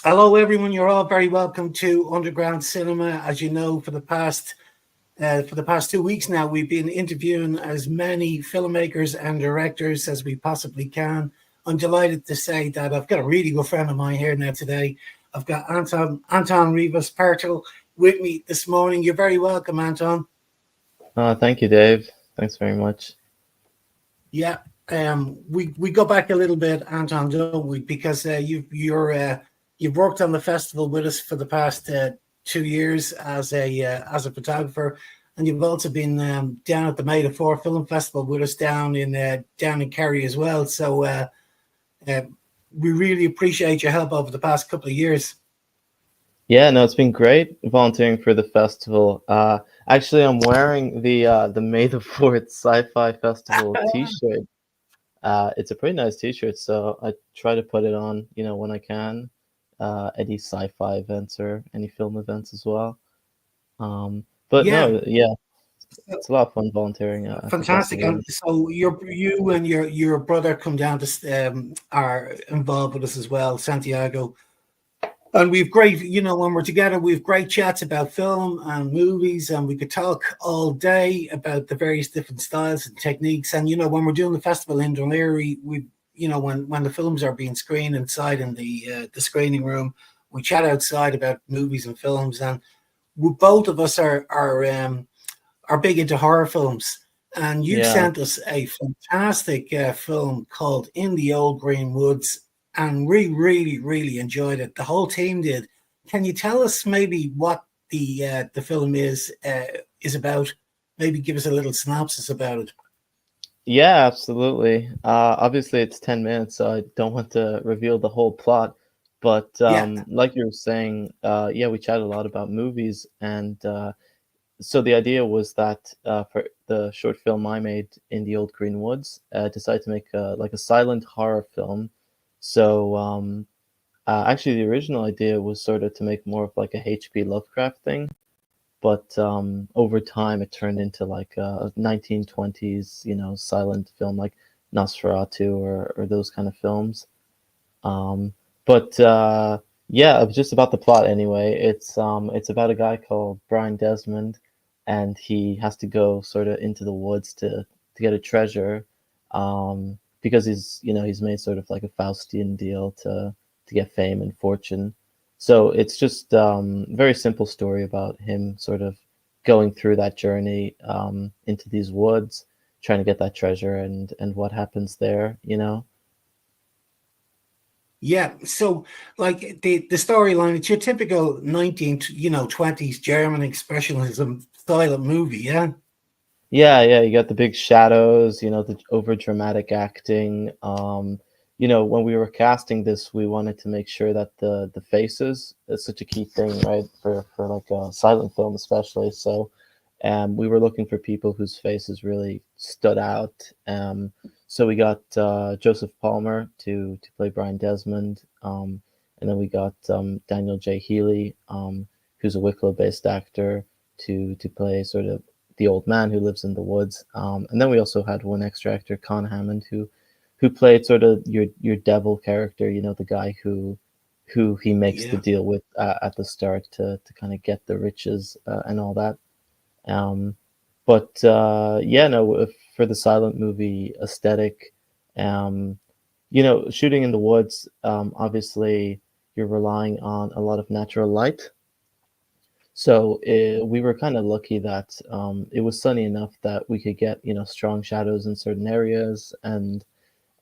Hello, everyone. You're all very welcome to Underground Cinema. As you know, for the past 2 weeks now, we've been interviewing as many filmmakers and directors as we possibly can. I'm delighted to say that I've got a really good friend of mine here now today. I've got Anton Rivas Pertile with me this morning. You're very welcome, Anton. Thank you, Dave. Thanks very much. Yeah, we go back a little bit, Anton, don't we? Because you've worked on the festival with us for the past 2 years as a photographer, and you've also been down at the May the Four Film Festival with us down in Kerry as well. So uh, we really appreciate your help over the past couple of years. Yeah, no, it's been great volunteering for the festival. Actually, I'm wearing the May the Fourth Sci-Fi Festival T-shirt. It's a pretty nice T-shirt, so I try to put it on, when I can. Any sci-fi events or any film events as well. But Yeah, no, yeah, it's a lot of fun volunteering at the fantastic. festival. And so you and your brother come down to are involved with us as well, Santiago. And we've great, when we're together, we've great chats about film and movies, and we could talk all day about the various different styles and techniques. And when we're doing the festival in Dunleary, when the films are being screened inside in the screening room, we chat outside about movies and films. And both of us are big into horror films. And you Yeah. sent us a fantastic film called In the Old Green Woods, and we really enjoyed it. The whole team did. Can you tell us maybe what the film is about? Maybe give us a little synopsis about it. Yeah, absolutely. Obviously, it's 10 minutes, so I don't want to reveal the whole plot. But Yeah, like you were saying, yeah, we chatted a lot about movies, and so the idea was that for the short film I made in the Old Green Woods, I decided to make like a silent horror film. So actually, the original idea was sort of to make more of like a H.P. Lovecraft thing, but over time it turned into like a 1920s, silent film like Nosferatu or those kind of films. Um, but yeah, just about the plot anyway. It's about a guy called Brian Desmond, and he has to go sort of into the woods to get a treasure, because he's made sort of like a Faustian deal to get fame and fortune. So it's just very simple story about him sort of going through that journey into these woods, trying to get that treasure and what happens there. yeah. So like the storyline, it's your typical 1920s German expressionism silent movie. Yeah, Yeah, you got the big shadows, the over dramatic acting. When we were casting this, we wanted to make sure that the faces is such a key thing, right? For like a silent film especially. So we were looking for people whose faces really stood out. So we got Joseph Palmer to play Brian Desmond. And then we got Daniel J. Healy, who's a Wicklow-based actor, to play sort of the old man who lives in the woods. And then we also had one extra actor, Con Hammond, who played sort of your devil character, the guy who he makes the yeah. deal with at the start to kind of get the riches and all that. Um, but yeah, no, for the silent movie aesthetic, um, shooting in the woods, obviously you're relying on a lot of natural light. So we were kind of lucky that it was sunny enough that we could get strong shadows in certain areas, and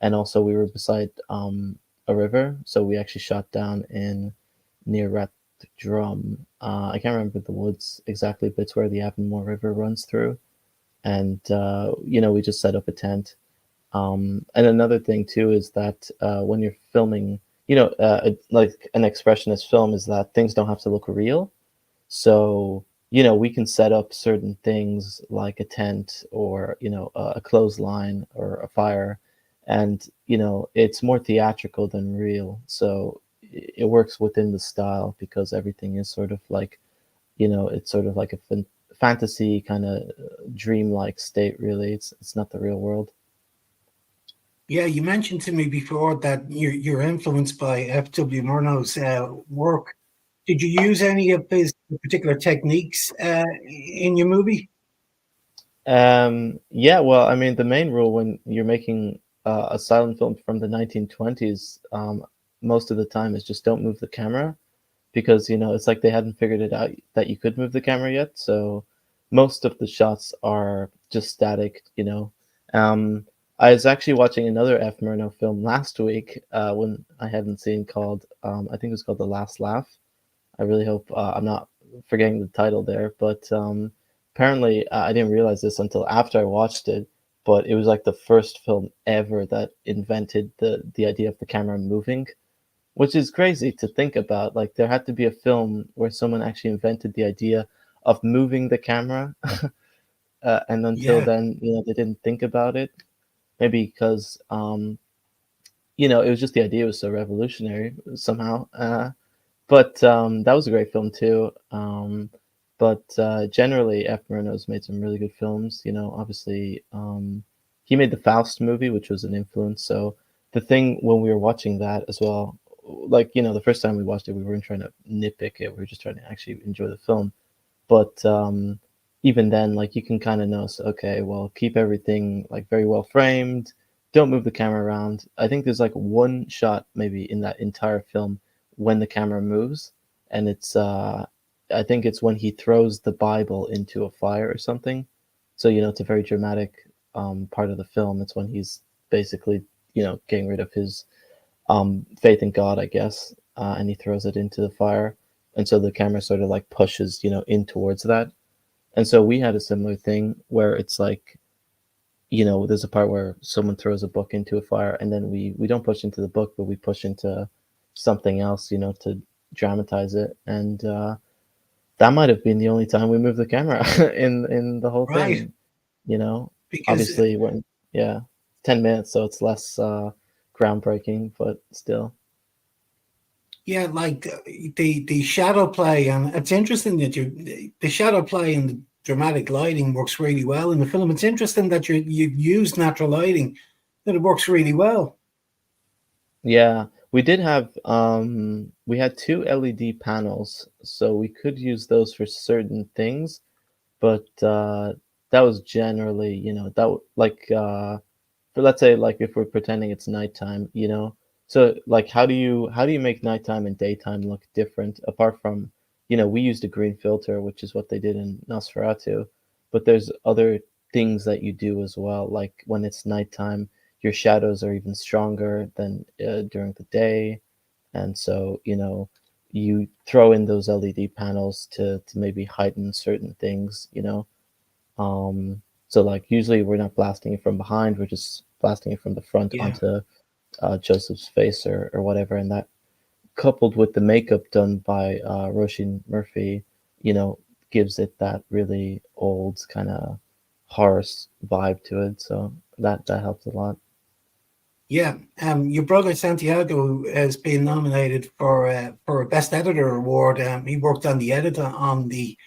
also we were beside a river, so we actually shot down in near Rat Drum. I can't remember the woods exactly, but it's where the Avonmore River runs through, and we just set up a tent. And another thing too is that when you're filming, like an expressionist film, is that things don't have to look real, so, we can set up certain things like a tent or, a clothesline or a fire, and, it's more theatrical than real. So it works within the style because everything is sort of like, it's sort of like a fantasy kind of dreamlike state, really. It's not the real world. Yeah, you mentioned to me before that you're influenced by F.W. Murnau's work. Did you use any of his particular techniques in your movie? Yeah, well, I mean, the main rule when you're making a silent film from the 1920s, most of the time is just don't move the camera because, it's like they hadn't figured it out that you could move the camera yet. So most of the shots are just static, I was actually watching another F. Murnau film last week when I hadn't seen called, I think it was called The Last Laugh. I really hope I'm not forgetting the title there, but apparently I didn't realize this until after I watched it. But it was like the first film ever that invented the idea of the camera moving, which is crazy to think about. Like there had to be a film where someone actually invented the idea of moving the camera, and until Yeah, then, they didn't think about it. Maybe because it was just the idea was so revolutionary somehow. But that was a great film too. But generally, F. Murnau's made some really good films. Obviously, he made the Faust movie, which was an influence. So the thing when we were watching that as well, like the first time we watched it, we weren't trying to nitpick it. We were just trying to actually enjoy the film. But even then, like you can kind of know, so, okay, well, keep everything like very well framed. Don't move the camera around. I think there's like one shot maybe in that entire film when the camera moves, and it's I think it's when he throws the Bible into a fire or something. So it's a very dramatic part of the film. It's when he's basically getting rid of his faith in God, I guess, and he throws it into the fire, and so the camera sort of like pushes in towards that. And so we had a similar thing where it's like there's a part where someone throws a book into a fire, and then we don't push into the book, but we push into something else, to dramatize it. And that might have been the only time we moved the camera in the whole right. thing. You know, Because obviously when yeah, 10 minutes, so it's less groundbreaking, but still. yeah, like the shadow play, and it's interesting that the shadow play and the dramatic lighting works really well in the film. It's interesting that you've used natural lighting, that it works really well. Yeah, we did have we had two LED panels, so we could use those for certain things, but that was generally, like but let's say like if we're pretending it's nighttime, so like how do you make nighttime and daytime look different apart from, we used a green filter, which is what they did in Nosferatu, but there's other things that you do as well, like when it's nighttime your shadows are even stronger than during the day, and so you throw in those LED panels to maybe heighten certain things, um, so like usually we're not blasting it from behind, we're just blasting it from the front Yeah, onto Joseph's face or whatever. And that coupled with the makeup done by Roisin Murphy, you know, gives it that really old kind of horror vibe to it. So that helps a lot. yeah. Your brother Santiago has been nominated for a Best Editor award. He worked on the edit on the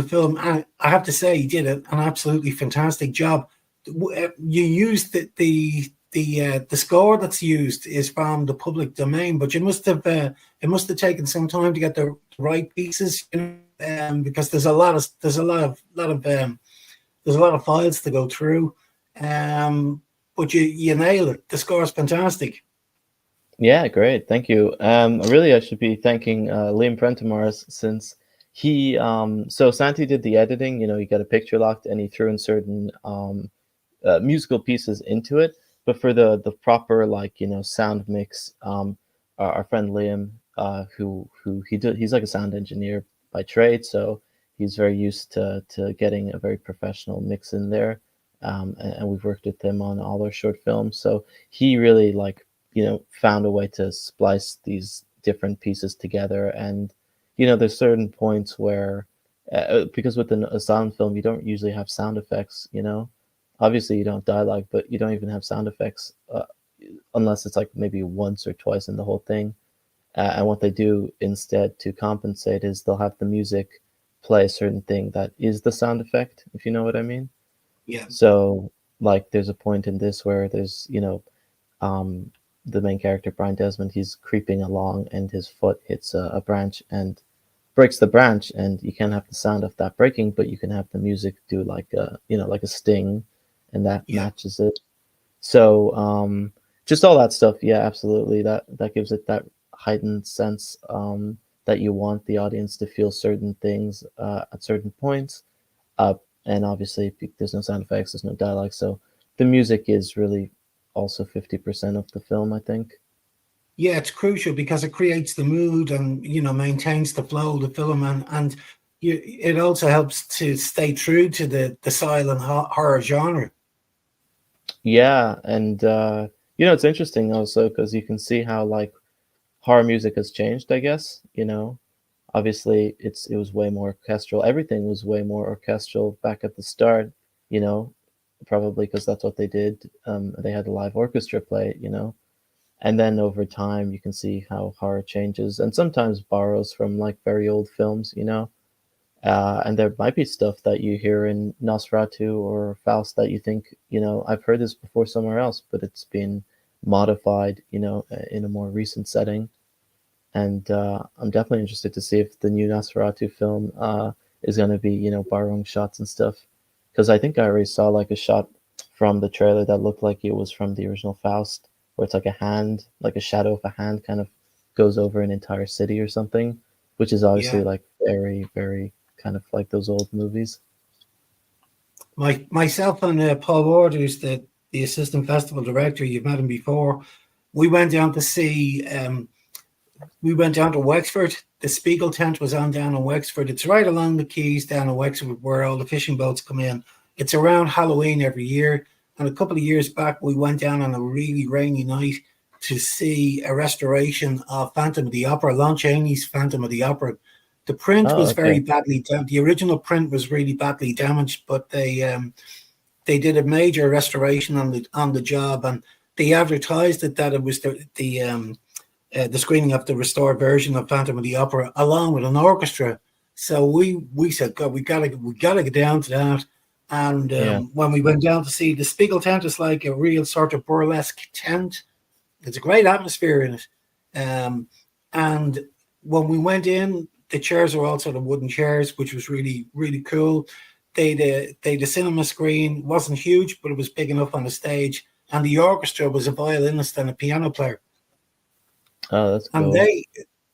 film, and I have to say he did an absolutely fantastic job. You used the score that's used is from the public domain, but you must have it must have taken some time to get the right pieces, because there's a lot of files to go through. Um, but you nail it. The score is fantastic. Yeah, great. Thank you. Really, I should be thanking Liam Prentamars since so Santi did the editing, he got a picture locked and he threw in certain musical pieces into it. But for the proper like sound mix, our friend Liam, who he's like a sound engineer by trade, so he's very used to getting a very professional mix in there. And we've worked with him on all our short films, so he really like found a way to splice these different pieces together. And there's certain points where because with a sound film you don't usually have sound effects, obviously you don't dialogue, but you don't even have sound effects unless it's like maybe once or twice in the whole thing. And what they do instead to compensate is they'll have the music play a certain thing that is the sound effect, if you know what I mean. Yeah, So like there's a point in this where there's, um, the main character Brian Desmond, he's creeping along and his foot hits a branch and breaks the branch, and you can't have the sound of that breaking, but you can have the music do like a, like a sting, and that Yeah. matches it. So just all that stuff, yeah, absolutely. That gives it that heightened sense, that you want the audience to feel certain things at certain points. Uh, and obviously, there's no sound effects, there's no dialogue, so the music is really also 50% of the film, I think. Yeah, it's crucial because it creates the mood and maintains the flow of the film, and it also helps to stay true to the silent horror genre. Yeah, and it's interesting also because you can see how like horror music has changed, I guess. Obviously it was way more orchestral. Everything was way more orchestral back at the start, you know, probably because that's what they did. They had a live orchestra play it. And then over time you can see how horror changes and sometimes borrows from like very old films. And there might be stuff that you hear in Nosferatu or Faust that you think, I've heard this before somewhere else, but it's been modified, in a more recent setting. And I'm definitely interested to see if the new Nosferatu film is going to be, borrowing shots and stuff. Because I think I already saw like a shot from the trailer that looked like it was from the original Faust, where it's like a hand, like a shadow of a hand kind of goes over an entire city or something, which is obviously Yeah, like very, very kind of like those old movies. myself and Paul Ward, who's the assistant festival director. You've met him before. We went down to see. We went down to Wexford. The Spiegel tent was on down in Wexford. It's right along the quays down in Wexford where all the fishing boats come in. It's around Halloween every year. And a couple of years back, we went down on a really rainy night to see a restoration of Phantom of the Opera, Lon Chaney's Phantom of the Opera. The print Oh, was very okay. badly damaged. The original print was really badly damaged, but they did a major restoration on the job, and they advertised it that it was the screening of the restored version of Phantom of the Opera along with an orchestra. So we said, God, we gotta get down to that. And Yeah. when we went down to see the Spiegel tent, it's like a real sort of burlesque tent. It's a great atmosphere in it. And when we went in, the chairs were all sort of wooden chairs, which was really really cool. The cinema screen wasn't huge, but it was big enough on the stage, and the orchestra was a violinist and a piano player, Oh, that's and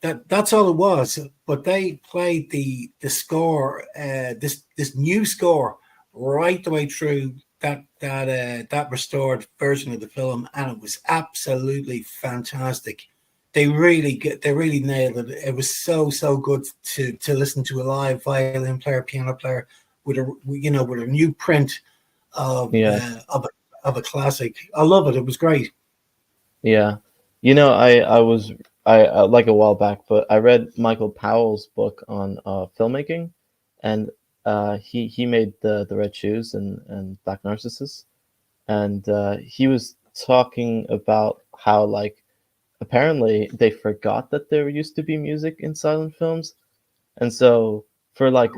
cool. that's all it was. But they played the score, this new score, right the way through that restored version of the film, and it was absolutely fantastic. They really nailed it. It was so good to listen to a live violin player, piano player with a new print of Yeah. a classic. I love it. It was great. Yeah. I was I like a while back, but I read Michael Powell's book on filmmaking, and he made the Red Shoes and Black Narcissus, and he was talking about how like apparently they forgot that there used to be music in silent films, and so for like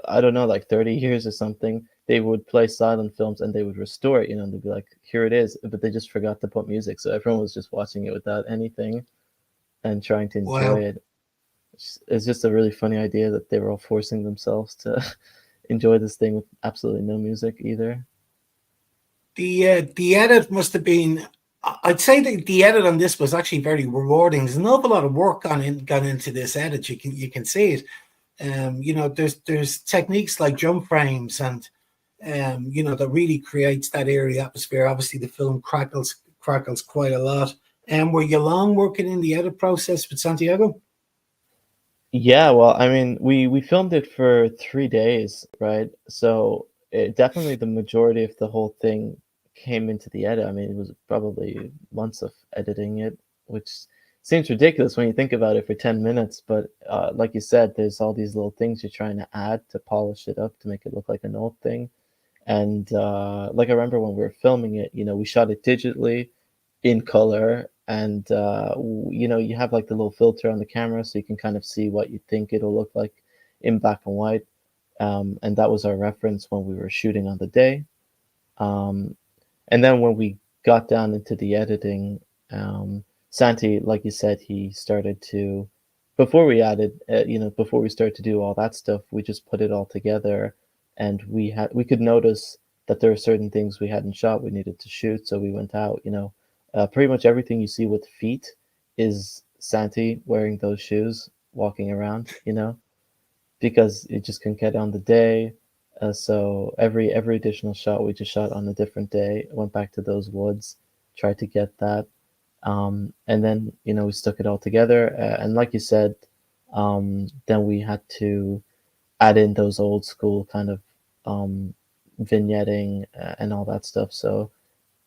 I don't know, like 30 years or something, they would play silent films and they would restore it, and they'd be like, here it is, but they just forgot to put music, so everyone was just watching it without anything and trying to enjoy Wow. it. It's just a really funny idea that they were all forcing themselves to enjoy this thing with absolutely no music either. The edit must have been. I'd say that the edit on this was actually very rewarding. There's an awful lot of work gone into this edit. You can see it. There's techniques like jump frames and that really creates that eerie atmosphere. Obviously, the film crackles quite a lot. And were you long working in the edit process with Santiago? Yeah, well, I mean, we filmed it for 3 days, right? So definitely the majority of the whole thing came into the edit. I mean, it was probably months of editing it, which seems ridiculous when you think about it for 10 minutes. But like you said, there's all these little things you're trying to add to polish it up to make it look like an old thing. And like I remember when we were filming it, we shot it digitally in color, and you have like the little filter on the camera so you can kind of see what you think it'll look like in black and white. And that was our reference when we were shooting on the day. Um, and then when we got down into the editing, Santi, like you said, he started to, before we added, before we started to do all that stuff, we just put it all together, and we could notice that there are certain things we hadn't shot, we needed to shoot, so we went out. Pretty much everything you see with feet is Santi wearing those shoes, walking around, because it just couldn't get on the day. So every additional shot we just shot on a different day. Went back to those woods, tried to get that, and then we stuck it all together. And like you said, then we had to add in those old school kind of um, vignetting and all that stuff. So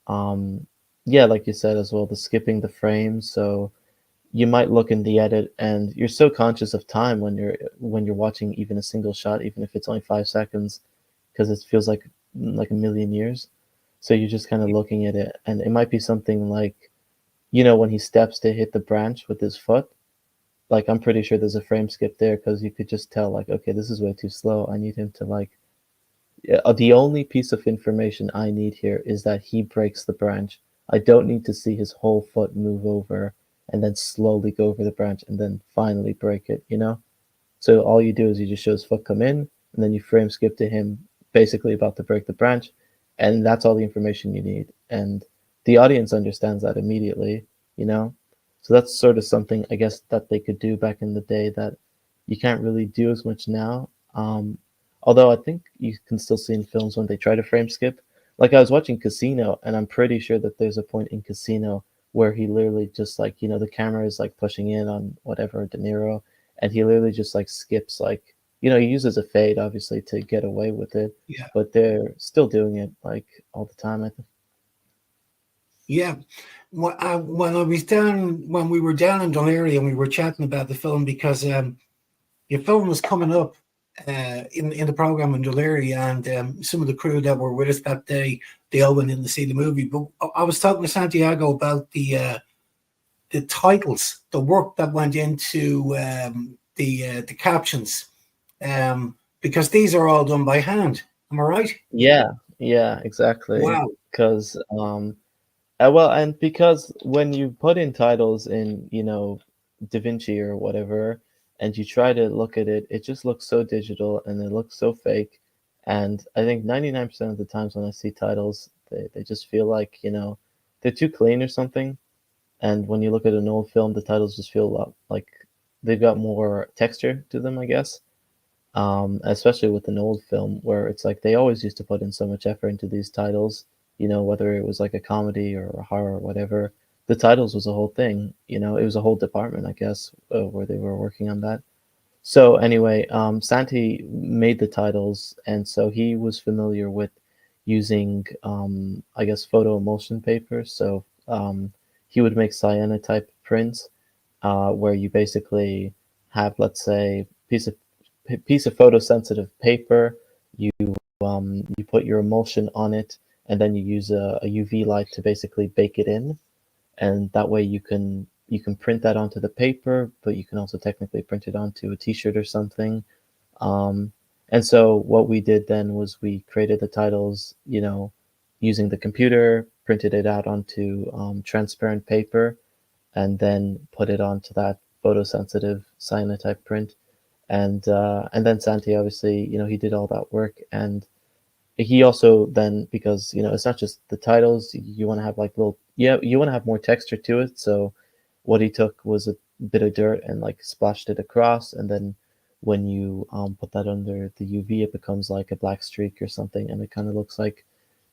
um, yeah, like you said as well, the skipping the frames. So you might look in the edit and you're so conscious of time when you're watching even a single shot, even if it's only 5 seconds, because it feels like a million years. So you're just kind of looking at it, and it might be something like, when he steps to hit the branch with his foot. Like, I'm pretty sure there's a frame skip there because you could just tell, like, okay, this is way too slow. I need him to, like, yeah, the only piece of information I need here is that he breaks the branch. I don't need to see his whole foot move over and then slowly go over the branch and then finally break it? So all you do is you just show his foot come in, and then you frame skip to him basically about to break the branch, and that's all the information you need. And the audience understands that immediately. So that's sort of something I guess that they could do back in the day that you can't really do as much now. Although I think you can still see in films when they try to frame skip. Like, I was watching Casino, and I'm pretty sure that there's a point in Casino where he literally just, like, the camera is like pushing in on whatever De Niro, and he literally just like skips, like, he uses a fade obviously to get away with it, Yeah, but they're still doing it like all the time, I think. yeah. When we were down in Dunleary and we were chatting about the film, because your film was coming up in the program in Dunleary, and some of the crew that were with us that day, they all went in to see the movie. But I was talking to Santiago about the titles, the work that went into the captions, because these are all done by hand. Am I right? Yeah, yeah, exactly. Wow. Because well, and because when you put in titles in, DaVinci or whatever, and you try to look at it, it just looks so digital and it looks so fake. And I think 99% of the times when I see titles, they just feel like, they're too clean or something. And when you look at an old film, the titles just feel a lot like they've got more texture to them, I guess. Especially with an old film where it's like they always used to put in so much effort into these titles, whether it was like a comedy or a horror or whatever. The titles was a whole thing. It was a whole department, I guess, where they were working on that. So anyway, Santi made the titles, and so he was familiar with using, I guess, photo emulsion paper. So he would make cyanotype prints, where you basically have, let's say, piece of photosensitive paper. You you put your emulsion on it, and then you use a UV light to basically bake it in, and that way you can print that onto the paper, but you can also technically print it onto a T-shirt or something. Um, and so what we did then was we created the titles, using the computer, printed it out onto transparent paper, and then put it onto that photosensitive cyanotype print. And then Santi, obviously, he did all that work, and he also then, because it's not just the titles, you want to have like little, yeah, you want to have more texture to it. So what he took was a bit of dirt and like splashed it across, and then when you put that under the UV, it becomes like a black streak or something, and it kind of looks like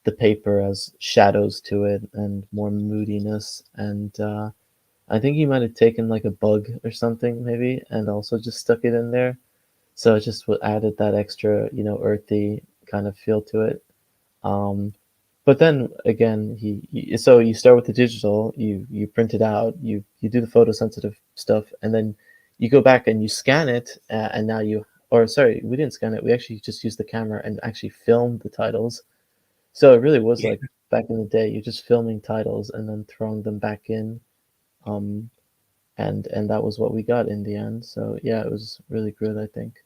the paper has shadows to it and more moodiness. And I think he might have taken like a bug or something maybe, and also just stuck it in there. So it just added that extra, earthy kind of feel to it. Um, but then again, so you start with the digital, you print it out, you do the photosensitive stuff, and then you go back and you scan it, and now or sorry, we didn't scan it. We actually just used the camera and actually filmed the titles. So it really was Yeah. like back in the day, you're just filming titles and then throwing them back in. Um, and that was what we got in the end. So yeah, it was really good, I think.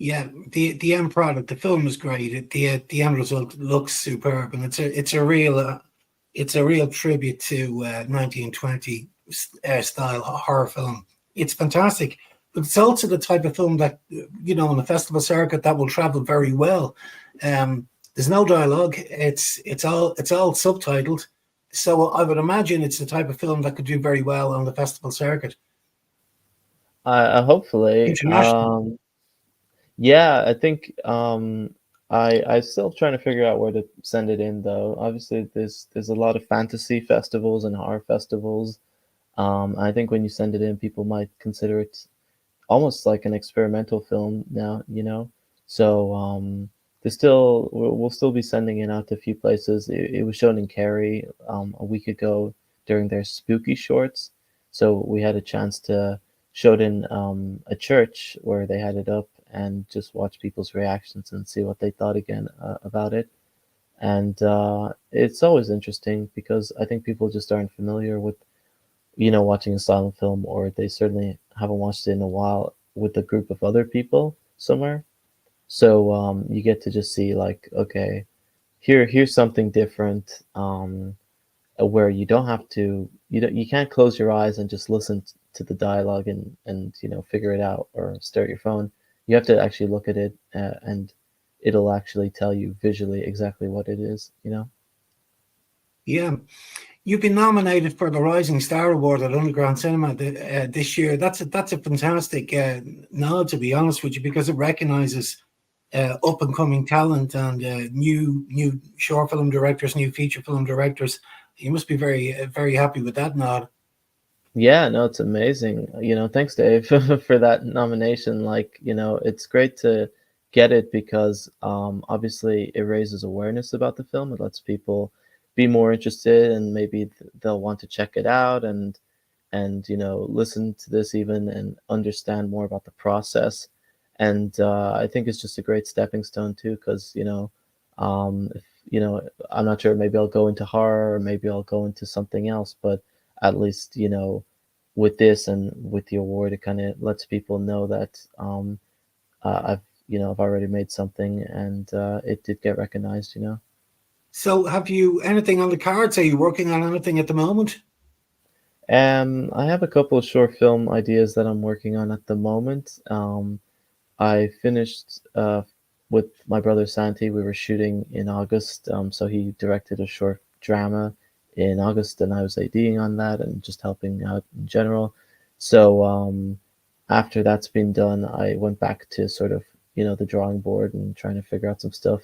Yeah, the end product, the film is great. The end result looks superb, and it's a real tribute to 1920 style horror film. It's fantastic, but it's also the type of film that on the festival circuit that will travel very well. There's no dialogue. It's all subtitled, so I would imagine it's the type of film that could do very well on the festival circuit. I hopefully. International. Yeah, I think I still trying to figure out where to send it in though. Obviously, there's a lot of fantasy festivals and horror festivals. I think when you send it in, people might consider it almost like an experimental film now, you know. So there's still we'll still be sending it out to a few places. It was shown in Cary a week ago during their spooky shorts, so we had a chance to show it in a church where they had it up and just watch people's reactions and see what they thought again about it. And it's always interesting because I think people just aren't familiar with watching a silent film, or they certainly haven't watched it in a while with a group of other people somewhere. So you get to just see like, okay, here's something different, where you don't have to, you can't close your eyes and just listen to the dialogue and figure it out or stare at your phone. You have to actually look at it, and it'll actually tell you visually exactly what it is, you know. Yeah. You've been nominated for the Rising Star Award at Underground Cinema this year. That's a fantastic nod, to be honest with you, because it recognises up and coming talent and new short film directors, new feature film directors. You must be very happy with that nod. Yeah, no, it's amazing. Thanks, Dave, for that nomination. Like, it's great to get it because obviously it raises awareness about the film. It lets people be more interested, and maybe they'll want to check it out and listen to this even and understand more about the process. And I think it's just a great stepping stone too, because if, I'm not sure, maybe I'll go into horror, or maybe I'll go into something else, but at least with this and with the award, it kind of lets people know that I've already made something, and it did get recognized. So, have you anything on the cards? Are you working on anything at the moment? I have a couple of short film ideas that I'm working on at the moment. I finished with my brother Santi. We were shooting in August, so he directed a short drama in August, and I was ADing on that and just helping out in general. So after that's been done, I went back to sort of the drawing board and trying to figure out some stuff.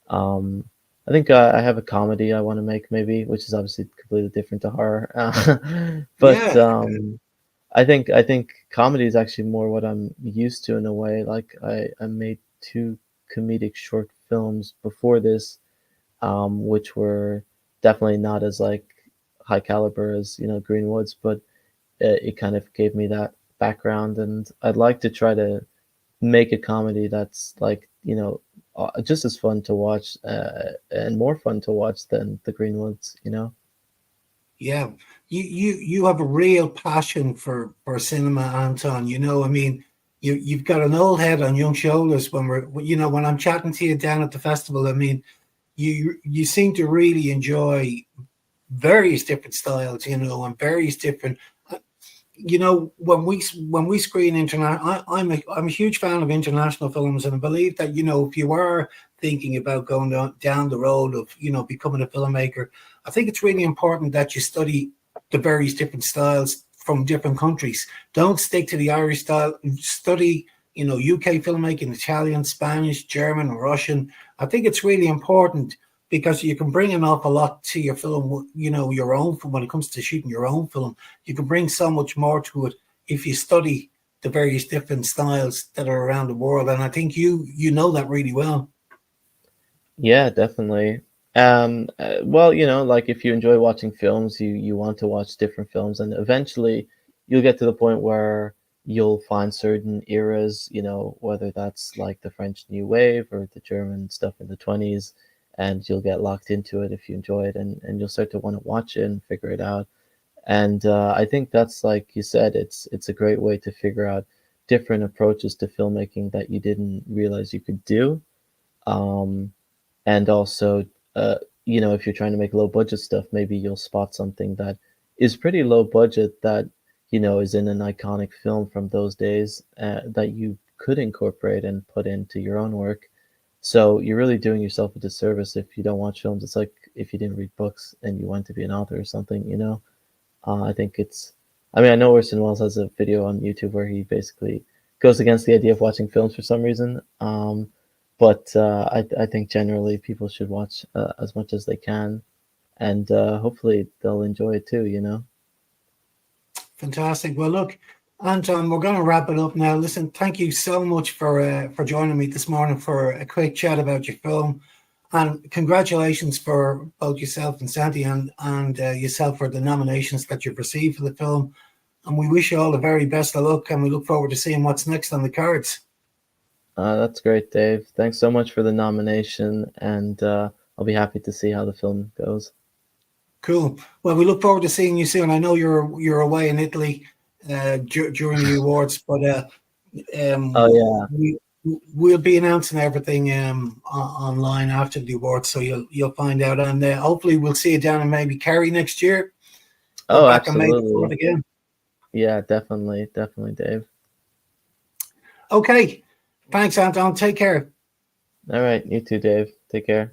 Um, I think I have a comedy I want to make, maybe, which is obviously completely different to horror. But Yeah, I think comedy is actually more what I'm used to in a way. Like I made two comedic short films before this, which were definitely not as like high caliber as Greenwoods, but it kind of gave me that background, and I'd like to try to make a comedy that's like just as fun to watch, and more fun to watch than the Greenwoods. yeah. You have a real passion for cinema, Anton. I mean, you've got an old head on young shoulders. When I'm chatting to you down at the festival, I mean, you seem to really enjoy various different styles, and various different. When we screen international, I'm a huge fan of international films, and I believe that if you are thinking about going down the road of becoming a filmmaker, I think it's really important that you study the various different styles from different countries. Don't stick to the Irish style. Study UK filmmaking, Italian, Spanish, German, Russian. I think it's really important because you can bring an awful lot to your film. Your own film, when it comes to shooting your own film, you can bring so much more to it if you study the various different styles that are around the world. And I think you know that really well. Yeah, definitely. Well, like if you enjoy watching films, you want to watch different films, and eventually you'll get to the point where you'll find certain eras, whether that's like the French New Wave or the German stuff in the 20s, and you'll get locked into it if you enjoy it, and you'll start to want to watch it and figure it out. And I think that's, like you said, it's a great way to figure out different approaches to filmmaking that you didn't realize you could do. Um, and also, if you're trying to make low budget stuff, maybe you'll spot something that is pretty low budget that is in an iconic film from those days, that you could incorporate and put into your own work. So you're really doing yourself a disservice if you don't watch films. It's like if you didn't read books and you want to be an author or something. I think it's. I mean, I know Orson Welles has a video on YouTube where he basically goes against the idea of watching films for some reason. But I think generally people should watch as much as they can, and hopefully they'll enjoy it too. Fantastic. Well, look, Anton, we're going to wrap it up now. Listen, thank you so much for joining me this morning for a quick chat about your film, and congratulations for both yourself and Santi and yourself for the nominations that you've received for the film. And we wish you all the very best of luck, and we look forward to seeing what's next on the cards. That's great, Dave. Thanks so much for the nomination, and I'll be happy to see how the film goes. Cool. Well, we look forward to seeing you soon. I know you're away in Italy during the awards, but Oh yeah. we'll be announcing everything online after the awards, so you'll find out, and hopefully we'll see you down in maybe Kerry next year, or Oh, back on May the 4th absolutely. again. Yeah, definitely, Dave. Okay. Thanks, Anton. Take care. All right, you too, Dave. Take care.